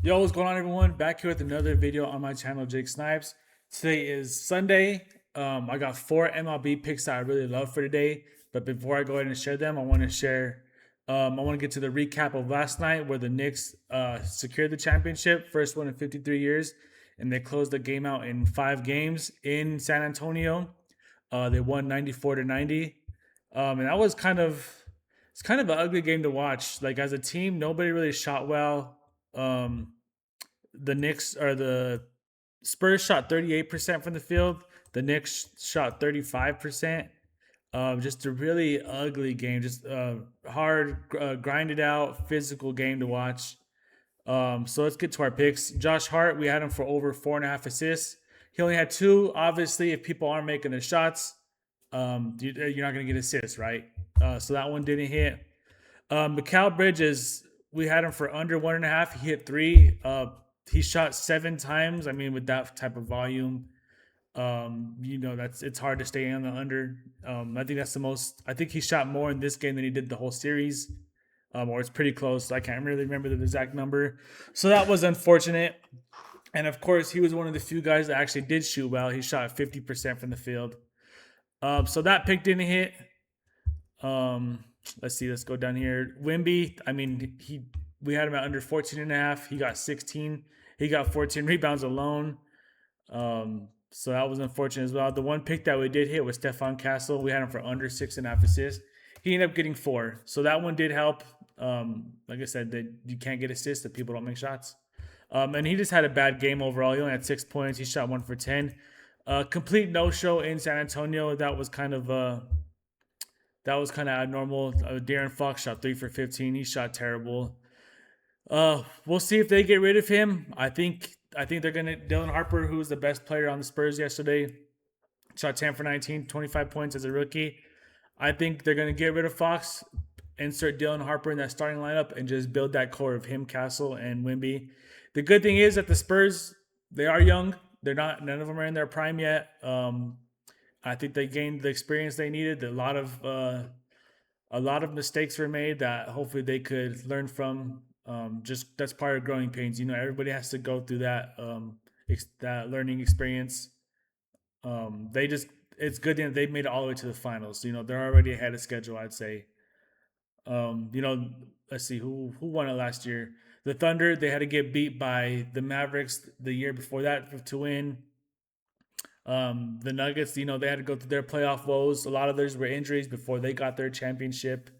Yo, what's going on, everyone? Back here with another video on my channel, Jake Snipes. Today is Sunday. I got 4 MLB picks that I really love for today. But before I go ahead and share them, I want to share. I want to get to the recap of last night where the Knicks secured the championship, first one in 53 years, and they closed the game out in 5 games in San Antonio. They won 94-90, and that was it's kind of an ugly game to watch. Like as a team, nobody really shot well. The Knicks or the Spurs shot 38% from the field. The Knicks shot 35%. Just a really ugly game. Just hard, grinded out, physical game to watch. So let's get to our picks. Josh Hart, we had him for over 4.5 assists. He only had two. Obviously, if people aren't making their shots, you're not going to get assists, right? So that one didn't hit. Mikal Bridges, we had him for under 1.5. He hit three. He shot 7 times. I mean, with that type of volume, it's hard to stay on the under. I think that's the most. I think he shot more in this game than he did the whole series, or it's pretty close. I can't really remember the exact number. So that was unfortunate. And of course, he was one of the few guys that actually did shoot well. He shot 50% from the field. So that pick didn't hit. Let's see. Let's go down here. Wimby. I mean, we had him at under 14.5. He got 16. He got 14 rebounds alone. So that was unfortunate as well. The one pick that we did hit was Stephon Castle. We had him for under 6.5 assists. He ended up getting 4. So that one did help. Like I said, that you can't get assists if people don't make shots. And he just had a bad game overall. He only had 6 points. He shot 1 for 10. Complete no-show in San Antonio. That was kind of abnormal. Darren Fox shot 3 for 15. He shot terrible. We'll see if they get rid of him. I think they're gonna. Dylan Harper, who was the best player on the Spurs yesterday, shot 10 for 19, 25 points as a rookie. I think they're gonna get rid of Fox, insert Dylan Harper in that starting lineup, and just build that core of him, Castle, and Wimby. The good thing is that the Spurs, they are young. None of them are in their prime yet. I think they gained the experience they needed. A lot of mistakes were made that hopefully they could learn from. Just that's part of growing pains. Everybody has to go through that that learning experience. It's good that they've made it all the way to the finals. They're already ahead of schedule, I'd say. Let's see who won it last year. The Thunder, they had to get beat by the Mavericks the year before that to win. The Nuggets, they had to go through their playoff woes. A lot of theirs were injuries before they got their championship.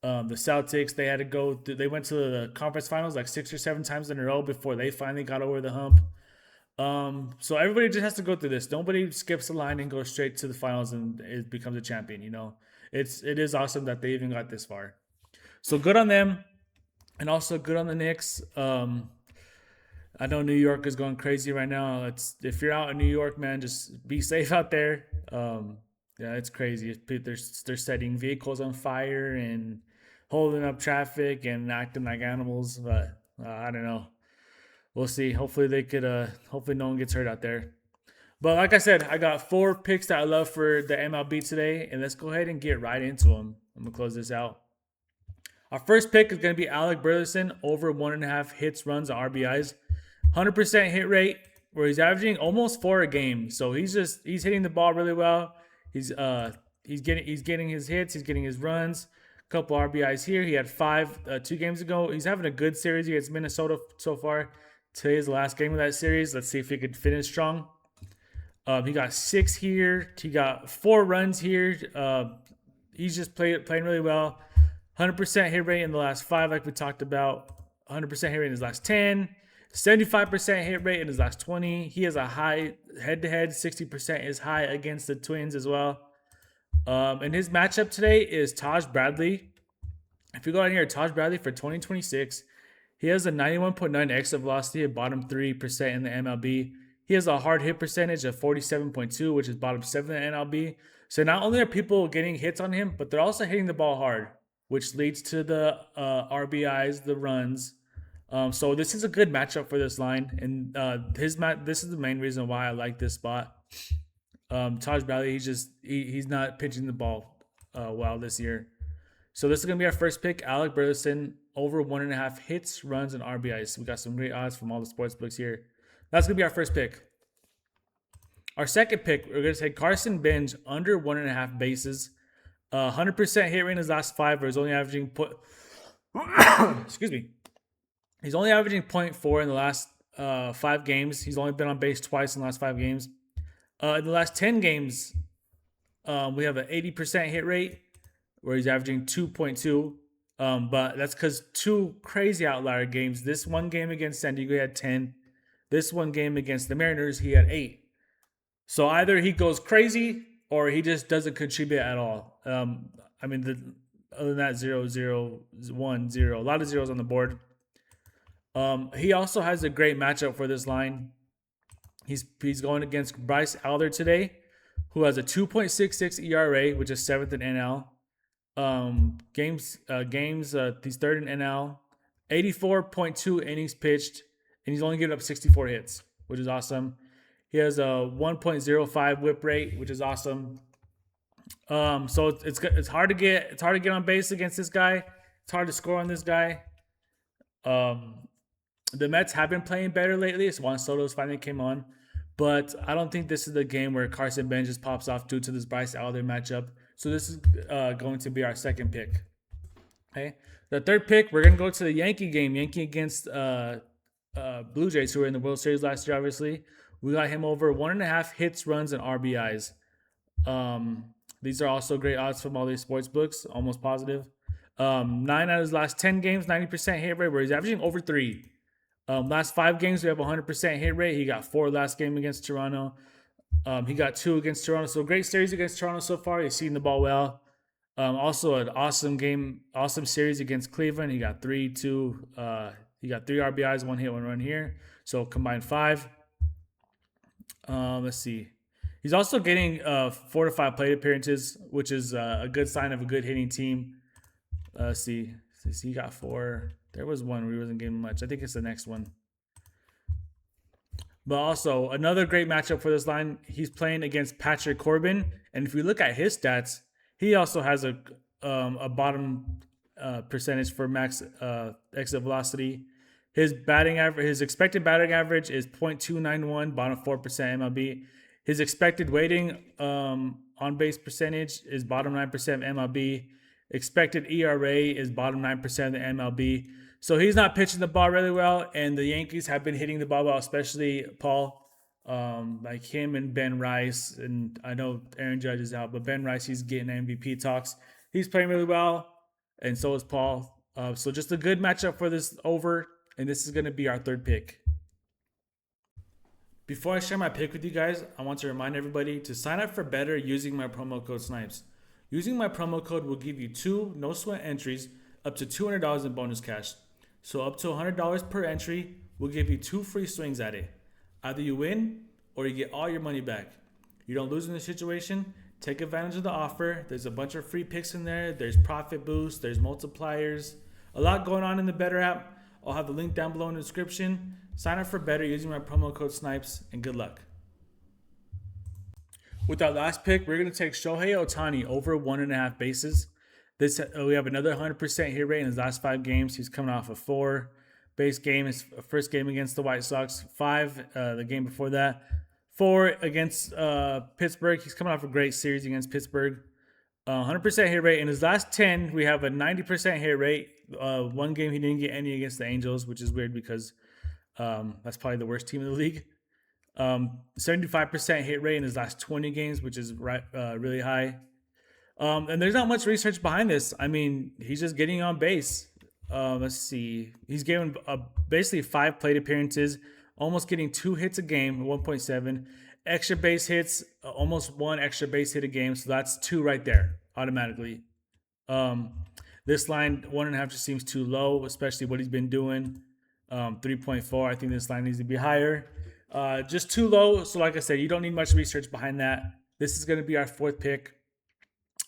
The Celtics, they went to the conference finals like 6 or 7 times in a row before they finally got over the hump. So everybody just has to go through this. Nobody skips the line and goes straight to the finals and it becomes a champion. It is awesome that they even got this far. So good on them, and also good on the Knicks. I know New York is going crazy right now. If you're out in New York, man, just be safe out there. Yeah, it's crazy. They're setting vehicles on fire and holding up traffic and acting like animals. But I don't know. We'll see. Hopefully hopefully no one gets hurt out there. But like I said, I got 4 picks that I love for the MLB today, and let's go ahead and get right into them. I'm gonna close this out. Our first pick is going to be Alec Burleson, over 1.5 hits, runs, and RBIs. 100% hit rate, where he's averaging almost 4 a game. So he's hitting the ball really well. He's getting his hits, he's getting his runs. A couple RBIs here. He had 5 2 games ago. He's having a good series against Minnesota so far. Today is the last game of that series. Let's see if he could finish strong. He got 6 here. He got 4 runs here. He's just playing really well. 100% hit rate in the last 5, like we talked about. 100% hit rate in his last 10. 75% hit rate in his last 20. He has a high head-to-head. 60% is high against the Twins as well. And his matchup today is Taj Bradley. If you go down here, Taj Bradley for 2026, he has a 91.9 exit velocity at bottom 3% in the MLB. He has a hard hit percentage of 47.2, which is bottom 7 in the MLB. So not only are people getting hits on him, but they're also hitting the ball hard, which leads to the RBIs, the runs. So this is a good matchup for this line, and this is the main reason why I like this spot. Taj Bradley, he's not pitching the ball well this year. So this is gonna be our first pick, Alec Burleson, over 1.5 hits, runs, and RBIs. We got some great odds from all the sports books here. That's gonna be our first pick. Our second pick, we're gonna take Carson Bench under 1.5 bases. 100% hit rate in his last 5, where he's only averaging excuse me. He's only averaging 0.4 in the last 5 games. He's only been on base twice in the last 5 games. In the last 10 games, we have an 80% hit rate, where he's averaging 2.2. But that's because 2 crazy outlier games. This one game against San Diego, he had 10. This one game against the Mariners, he had 8. So either he goes crazy or he just doesn't contribute at all. I mean, other than that, 0, 0, 1, 0. A lot of zeros on the board. He also has a great matchup for this line. He's going against Bryce Elder today, who has a 2.66 ERA, which is 7th in NL. He's 3rd in NL. 84.2 innings pitched, and he's only given up 64 hits, which is awesome. He has a 1.05 whip rate, which is awesome. So it's hard to get on base against this guy. It's hard to score on this guy. The Mets have been playing better lately. So Juan Soto's finally came on, but I don't think this is the game where Carson Bench just pops off due to this Bryce Elder matchup. So this is going to be our second pick. Okay, the third pick, we're gonna go to the Yankee game. Yankee against Blue Jays, who were in the World Series last year. Obviously, we got him over 1.5 hits, runs, and RBIs. These are also great odds from all these sports books, almost positive. 9 out of his last 10 games, 90% hit rate, where he's averaging over 3. Last 5 games, we have 100% hit rate. He got 4 last game against Toronto. He got 2 against Toronto. So great series against Toronto so far. He's seen the ball well. Also an awesome series against Cleveland. He got 3-2. He got 3 RBIs, 1 hit, 1 run here. So combined 5. Let's see. He's also getting 4 to 5 plate appearances, which is a good sign of a good hitting team. Let's see. He got 4. There was one where he wasn't getting much. I think it's the next one. But also, another great matchup for this line, he's playing against Patrick Corbin. And if we look at his stats, he also has a bottom percentage for max exit velocity. His expected batting average is .291, bottom 4% MLB. His expected weighting on base percentage is bottom 9% MLB. Expected ERA is bottom 9% of the MLB. So he's not pitching the ball really well, and the Yankees have been hitting the ball well, especially Paul, like him and Ben Rice. And I know Aaron Judge is out, but Ben Rice, he's getting MVP talks. He's playing really well, and so is Paul. So just a good matchup for this over, and this is going to be our third pick. Before I share my pick with you guys, I want to remind everybody to sign up for better using my promo code SNIPES. Using my promo code will give you 2 no-sweat entries up to $200 in bonus cash. So up to $100 per entry, we'll give you 2 free swings at it. Either you win or you get all your money back. You don't lose in this situation, take advantage of the offer. There's a bunch of free picks in there. There's profit boosts, there's multipliers. A lot going on in the Better app. I'll have the link down below in the description. Sign up for Better using my promo code SNIPES, and good luck. With our last pick, we're going to take Shohei Ohtani over 1.5 bases. We have another 100% hit rate in his last 5 games. He's coming off a 4 base game, his first game against the White Sox, 5 the game before that, 4 against Pittsburgh. He's coming off a great series against Pittsburgh. 100% hit rate. In his last 10, we have a 90% hit rate. One game he didn't get any against the Angels, which is weird because that's probably the worst team in the league. 75% hit rate in his last 20 games, which is really high. And there's not much research behind this. I mean, he's just getting on base. Let's see. He's given basically 5 plate appearances, almost getting 2 hits a game, 1.7. Extra base hits, almost 1 extra base hit a game. So that's 2 right there automatically. This line, 1.5 just seems too low, especially what he's been doing. 3.4, I think this line needs to be higher. Just too low. So like I said, you don't need much research behind that. This is going to be our 4th pick.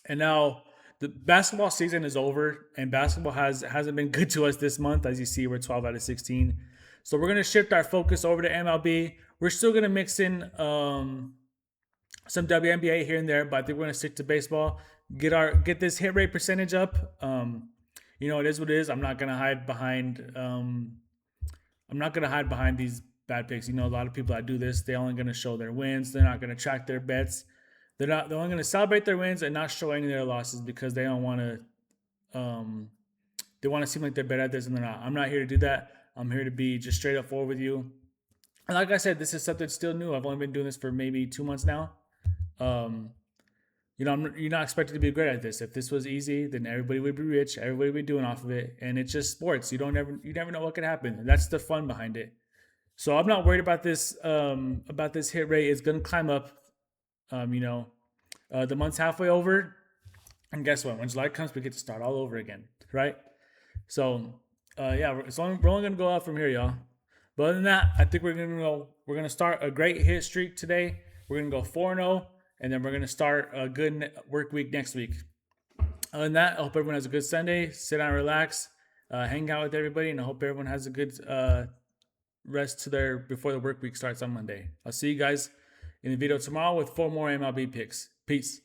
And now the basketball season is over, and basketball hasn't been good to us this month. As you see, we're 12 out of 16. So we're going to shift our focus over to MLB. We're still going to mix in some WNBA here and there, but I think we're going to stick to baseball. Get this hit rate percentage up. it is what it is. I'm not gonna hide behind. I'm not gonna hide behind these bad picks. A lot of people that do this, they're only gonna show their wins. They're not gonna track their bets. They're not. They're only gonna celebrate their wins and not show any of their losses because they don't want to. They want to seem like they're better at this and they're not. I'm not here to do that. I'm here to be just straight up forward with you. And like I said, this is something still new. I've only been doing this for maybe 2 months now. Um, you're not expected to be great at this. If this was easy, then everybody would be rich. Everybody would be doing off of it, and it's just sports. You never know what could happen. That's the fun behind it. So I'm not worried about this. About this hit rate. It's gonna climb up. The month's halfway over, and guess what? When July comes, we get to start all over again, right? So, yeah, we're only gonna go up from here, y'all. But other than that, I think we're gonna start a great hit streak today. We're gonna go 4-0, and then we're gonna start a good work week next week. Other than that, I hope everyone has a good Sunday. Sit down, relax, hang out with everybody, and I hope everyone has a good rest to their before the work week starts on Monday. I'll see you guys in the video tomorrow with 4 more MLB picks. Peace.